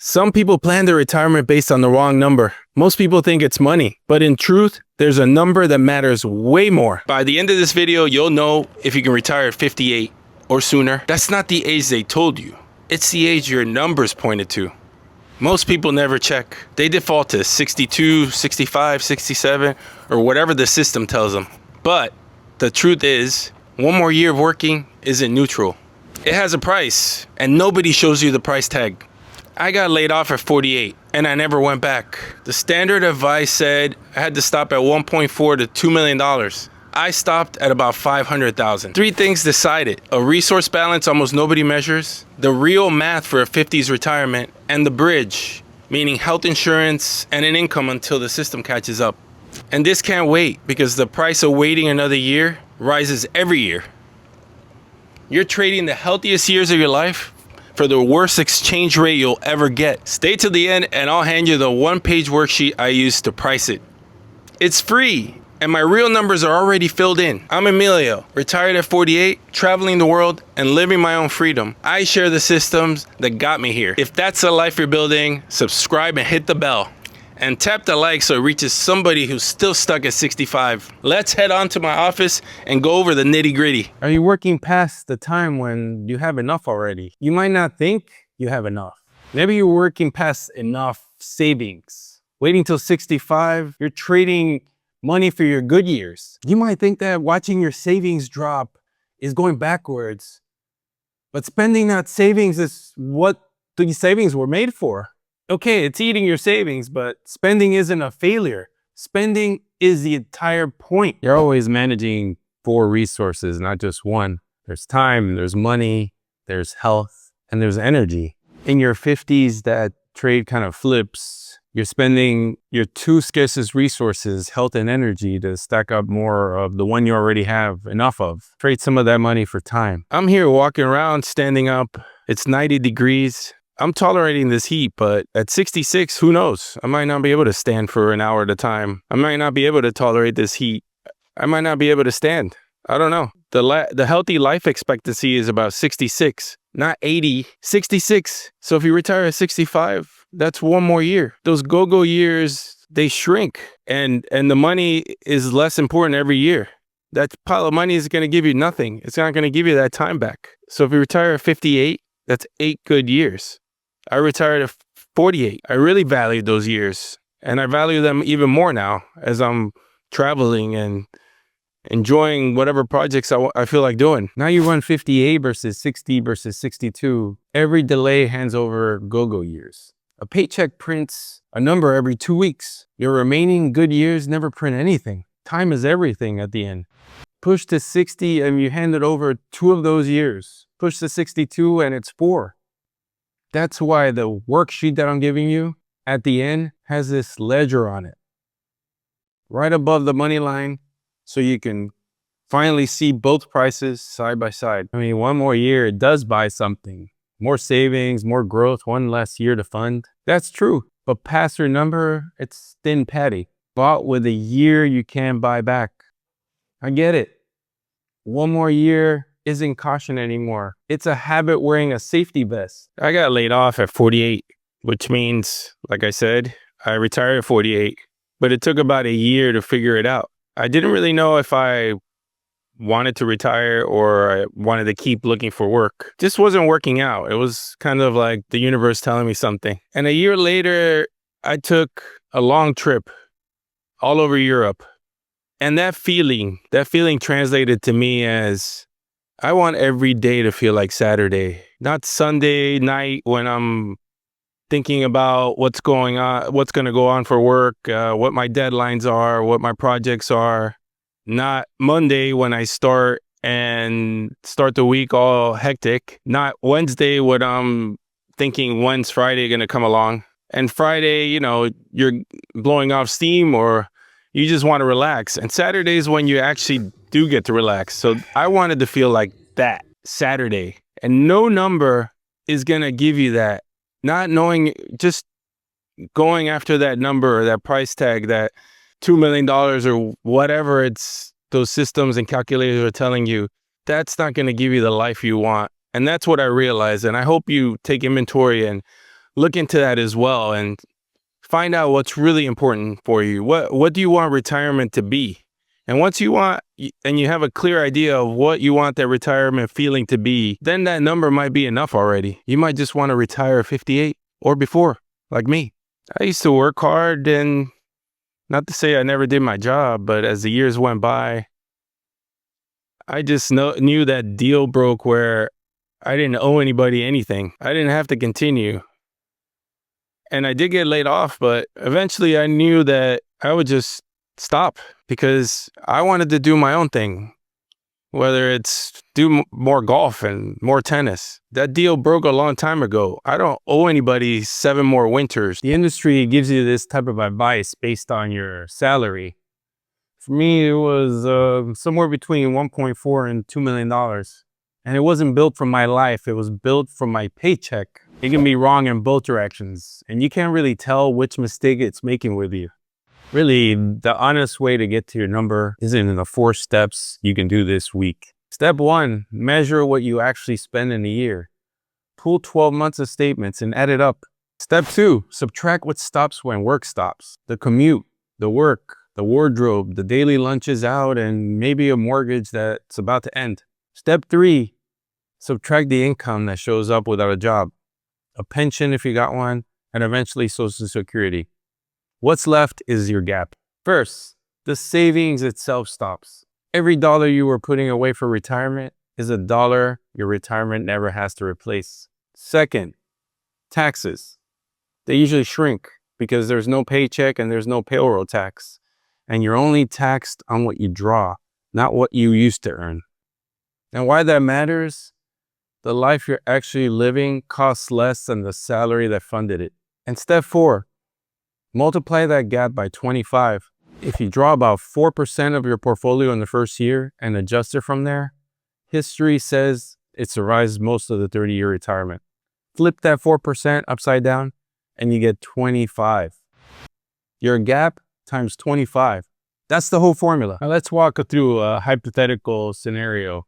Some people plan their retirement based on the wrong number. Most people think it's money, but in truth, there's a number that matters way more. By the end of this video, you'll know if you can retire at 58 or sooner. That's not the age they told you. It's the age your numbers pointed to. Most people never check. They default to 62, 65, 67, or whatever the system tells them. But the truth is, one more year of working isn't neutral. It has a price, and nobody shows you the price tag. I got laid off at 48, and I never went back. The standard advice said I had to stop at 1.4 to $2 million. I stopped at about 500,000. Three things decided: a resource balance almost nobody measures, the real math for a 50s retirement, and the bridge, meaning health insurance and an income until the system catches up. And this can't wait, because the price of waiting another year rises every year. You're trading the healthiest years of your life for the worst exchange rate you'll ever get. Stay till the end and I'll hand you the one-page worksheet I used to price it. It's free, and my real numbers are already filled in. I'm Emilio, retired at 48, traveling the world and living my own freedom. I share the systems that got me here. If that's the life you're building, subscribe and hit the bell. And tap the like so it reaches somebody who's still stuck at 65. Let's head on to my office and go over the nitty gritty. Are you working past the time when you have enough already? You might not think you have enough. Maybe you're working past enough savings. Waiting till 65, you're trading money for your good years. You might think that watching your savings drop is going backwards, but spending that savings is what these savings were made for. Okay, it's eating your savings, but spending isn't a failure. Spending is the entire point. You're always managing 4 resources, not just one. There's time, there's money, there's health, and there's energy. In your 50s, that trade kind of flips. You're spending your 2 scarcest resources, health and energy, to stack up more of the one you already have enough of. Trade some of that money for time. I'm here walking around, standing up. It's 90 degrees. I'm tolerating this heat, but at 66, who knows? I might not be able to stand for an hour at a time. I might not be able to tolerate this heat. I might not be able to stand. I don't know. The healthy life expectancy is about 66, not 80, 66. So if you retire at 65, that's one more year. Those go-go years, they shrink, and the money is less important every year. That pile of money is going to give you nothing. It's not going to give you that time back. So if you retire at 58, that's 8 good years. I retired at 48. I really valued those years, and I value them even more now as I'm traveling and enjoying whatever projects I feel like doing. Now you run 58 versus 60 versus 62. Every delay hands over go-go years. A paycheck prints a number every 2 weeks. Your remaining good years never print anything. Time is everything at the end. Push to 60 and you hand it over 2 of those years. Push to 62 and it's 4. That's why the worksheet that I'm giving you at the end has this ledger on it, right above the money line, so you can finally see both prices side by side. I mean, one more year, it does buy something. More savings, more growth, one less year to fund. That's true, but past your number, it's thin patty. Bought with a year you can't buy back. I get it. One more year isn't caution anymore. It's a habit wearing a safety vest. I got laid off at 48, which means, like I said, I retired at 48, but it took about a year to figure it out. I didn't really know if I wanted to retire or I wanted to keep looking for work. Just wasn't working out. It was kind of like the universe telling me something. And a year later, I took a long trip all over Europe. And that feeling translated to me as, I want every day to feel like Saturday, not Sunday night when I'm thinking about what's going on, what's going to go on for work, what my deadlines are, what my projects are. Not Monday when I start the week all hectic. Not Wednesday when I'm thinking, when's Friday going to come along? And Friday, you're blowing off steam or you just want to relax. And Saturdays when you actually do get to relax. So I wanted to feel like that Saturday. And no number is going to give you that. Not knowing, just going after that number or that price tag, that $2 million or whatever it's those systems and calculators are telling you, that's not going to give you the life you want. And that's what I realized. And I hope you take inventory and look into that as well and find out what's really important for you. What do you want retirement to be? And once you have a clear idea of what you want that retirement feeling to be, then that number might be enough already. You might just want to retire at 58 or before, like me. I used to work hard, and not to say I never did my job, but as the years went by, I just knew that deal broke where I didn't owe anybody anything. I didn't have to continue. And I did get laid off, but eventually I knew that I would just stop because I wanted to do my own thing, whether it's do more golf and more tennis. That deal broke a long time ago. I don't owe anybody 7 more winters. The industry gives you this type of advice based on your salary. For me, it was somewhere between $1.4 and $2 million. And it wasn't built from my life. It was built from my paycheck. It can be wrong in both directions. And you can't really tell which mistake it's making with you. Really, the honest way to get to your number isn't in the 4 steps you can do this week. Step 1, measure what you actually spend in a year. Pull 12 months of statements and add it up. Step 2, subtract what stops when work stops. The commute, the work, the wardrobe, the daily lunches out, and maybe a mortgage that's about to end. Step 3, subtract the income that shows up without a job, a pension if you got one, and eventually Social Security. What's left is your gap. First, the savings itself stops. Every dollar you were putting away for retirement is a dollar your retirement never has to replace. Second, taxes. They usually shrink because there's no paycheck and there's no payroll tax. And you're only taxed on what you draw, not what you used to earn. And why that matters? The life you're actually living costs less than the salary that funded it. And step 4, multiply that gap by 25. If you draw about 4% of your portfolio in the first year and adjust it from there, history says it survives most of the 30-year retirement. Flip that 4% upside down and you get 25. Your gap times 25. That's the whole formula. Now let's walk through a hypothetical scenario.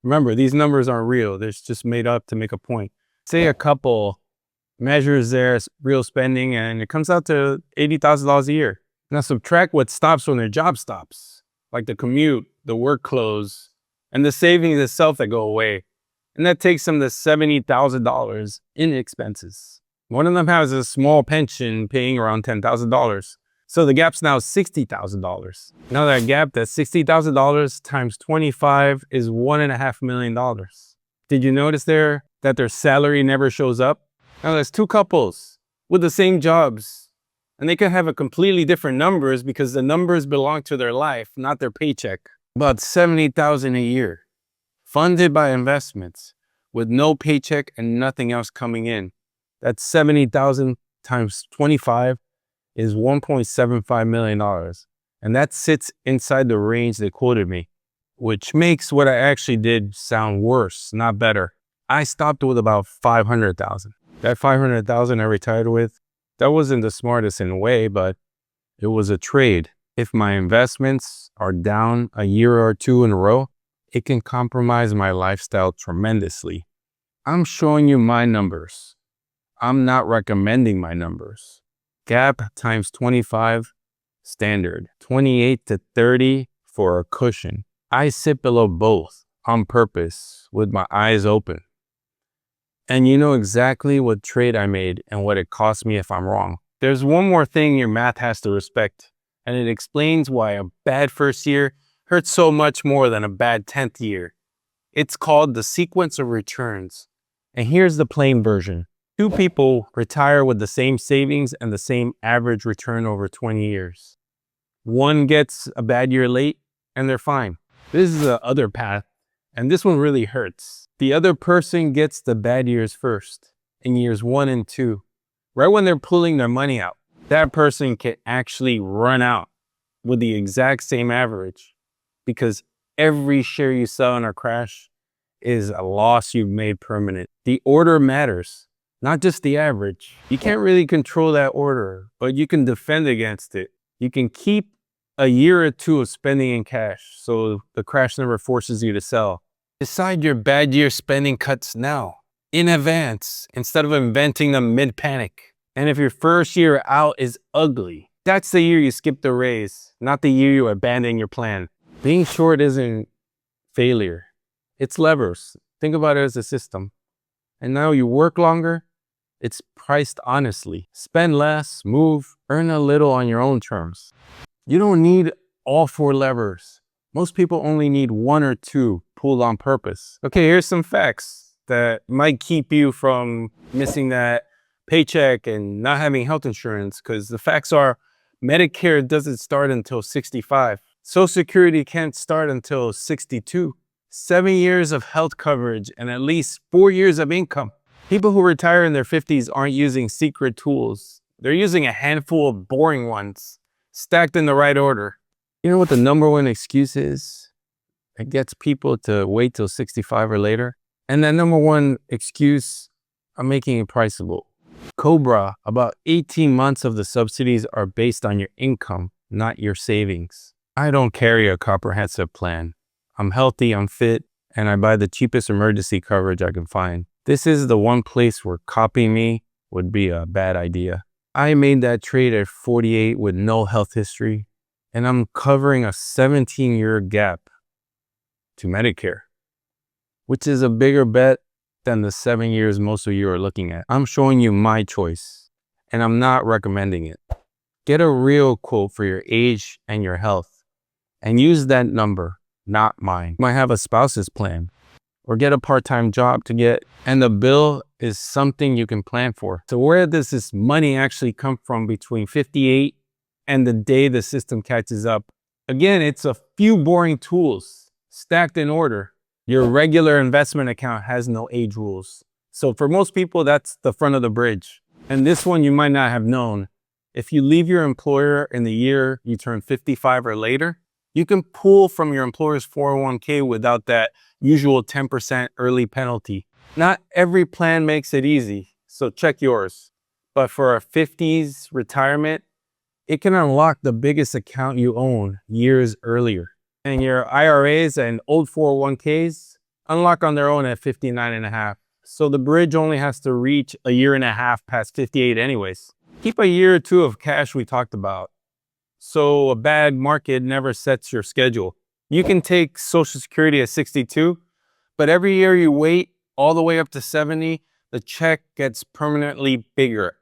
Remember, these numbers aren't real. They're just made up to make a point. Say a couple measures their real spending and it comes out to $80,000 a year. Now subtract what stops when their job stops, like the commute, the work clothes, and the savings itself that go away. And that takes them to $70,000 in expenses. One of them has a small pension paying around $10,000. So the gap's now $60,000. Now that gap, that's $60,000 times 25 is $1.5 million. Did you notice there that their salary never shows up? Now there's 2 couples with the same jobs and they can have a completely different numbers because the numbers belong to their life, not their paycheck. About $70,000 a year, funded by investments with no paycheck and nothing else coming in. That's $70,000 times 25 is $1.75 million. And that sits inside the range they quoted me, which makes what I actually did sound worse, not better. I stopped with about $500,000. That $500,000 I retired with, that wasn't the smartest in a way, but it was a trade. If my investments are down a year or 2 in a row, it can compromise my lifestyle tremendously. I'm showing you my numbers. I'm not recommending my numbers. Gap times 25, standard. 28 to 30 for a cushion. I sit below both on purpose with my eyes open. And you know exactly what trade I made and what it cost me if I'm wrong. There's one more thing your math has to respect, and it explains why a bad first year hurts so much more than a bad 10th year. It's called the sequence of returns. And here's the plain version. 2 people retire with the same savings and the same average return over 20 years. One gets a bad year late and they're fine. This is the other path, and this one really hurts. The other person gets the bad years first, in years 1 and 2, right when they're pulling their money out. That person can actually run out with the exact same average because every share you sell in a crash is a loss you've made permanent. The order matters, not just the average. You can't really control that order, but you can defend against it. You can keep a year or 2 of spending in cash so the crash never forces you to sell. Decide your bad year spending cuts now. in advance instead of inventing them mid-panic. And if your first year out is ugly, that's the year you skip the raise, not the year you abandon your plan. Being short isn't failure. It's levers. Think about it as a system. And now you work longer, it's priced honestly. Spend less, move, earn a little on your own terms. You don't need all 4 levers. Most people only need 1 or 2 pulled on purpose. Okay, here's some facts that might keep you from missing that paycheck and not having health insurance, because the facts are Medicare doesn't start until 65. Social Security can't start until 62. 7 years of health coverage and at least 4 years of income. People who retire in their 50s aren't using secret tools. They're using a handful of boring ones, stacked in the right order. You know what the number one excuse is? It gets people to wait till 65 or later. And that number one excuse, I'm making it priceable. Cobra, about 18 months of the subsidies are based on your income, not your savings. I don't carry a comprehensive plan. I'm healthy, I'm fit, and I buy the cheapest emergency coverage I can find. This is the one place where copying me would be a bad idea. I made that trade at 48 with no health history, and I'm covering a 17-year gap to Medicare, which is a bigger bet than the 7 years most of you are looking at. I'm showing you my choice, and I'm not recommending it. Get a real quote for your age and your health, and use that number, not mine. You might have a spouse's plan, or get a part-time job to get, and the bill is something you can plan for. So where does this money actually come from between 58 and the day the system catches up? Again, it's a few boring tools stacked in order. Your regular investment account has no age rules. So for most people, that's the front of the bridge. And this one you might not have known. If you leave your employer in the year you turn 55 or later, you can pull from your employer's 401k without that usual 10% early penalty. Not every plan makes it easy, so check yours. But for a 50s retirement, it can unlock the biggest account you own years earlier. And your IRAs and old 401ks unlock on their own at 59 and a half. So the bridge only has to reach a year and a half past 58 anyways. Keep a year or 2 of cash we talked about, so a bad market never sets your schedule. You can take Social Security at 62, but every year you wait all the way up to 70, the check gets permanently bigger.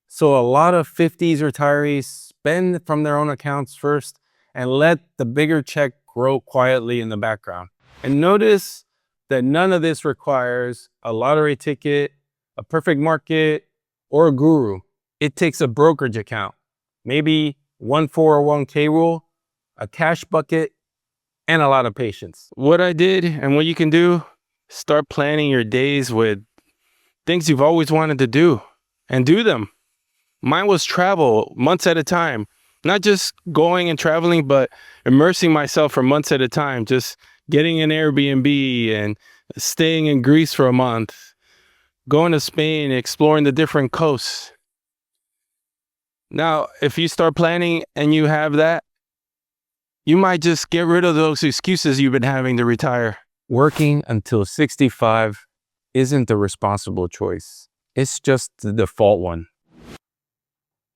So a lot of 50s retirees spend from their own accounts first and let the bigger check grow quietly in the background. And notice that none of this requires a lottery ticket, a perfect market, or a guru. It takes a brokerage account, maybe one 401k rule, a cash bucket, and a lot of patience. What I did and what you can do, start planning your days with things you've always wanted to do and do them. Mine was travel months at a time, not just going and traveling, but immersing myself for months at a time, just getting an Airbnb and staying in Greece for a month, going to Spain, exploring the different coasts. Now, if you start planning and you have that, you might just get rid of those excuses you've been having to retire. Working until 65 isn't the responsible choice. It's just the default one.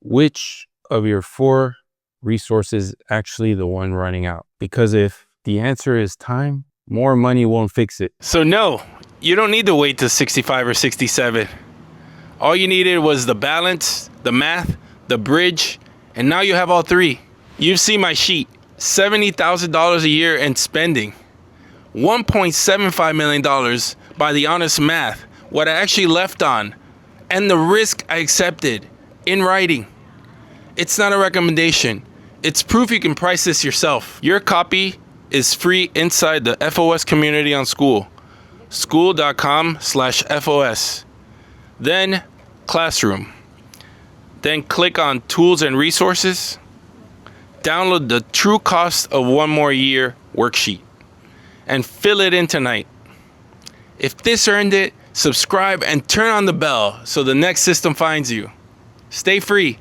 Which of your 4 resources actually the one running out? Because if the answer is time, more money won't fix it. So no, you don't need to wait till 65 or 67. All you needed was the balance, the math, the bridge, and now you have all 3. You've seen my sheet. $70,000 a year in spending. $1.75 million by the honest math, what I actually left on, and the risk I accepted in writing. It's not a recommendation. It's proof you can price this yourself. Your copy is free inside the FOS community on Skool. Skool.com/FOS. Then Classroom. Then click on Tools and Resources. Download the true cost of 1 more year worksheet and fill it in tonight. If this earned it, subscribe and turn on the bell so the next system finds you. Stay free.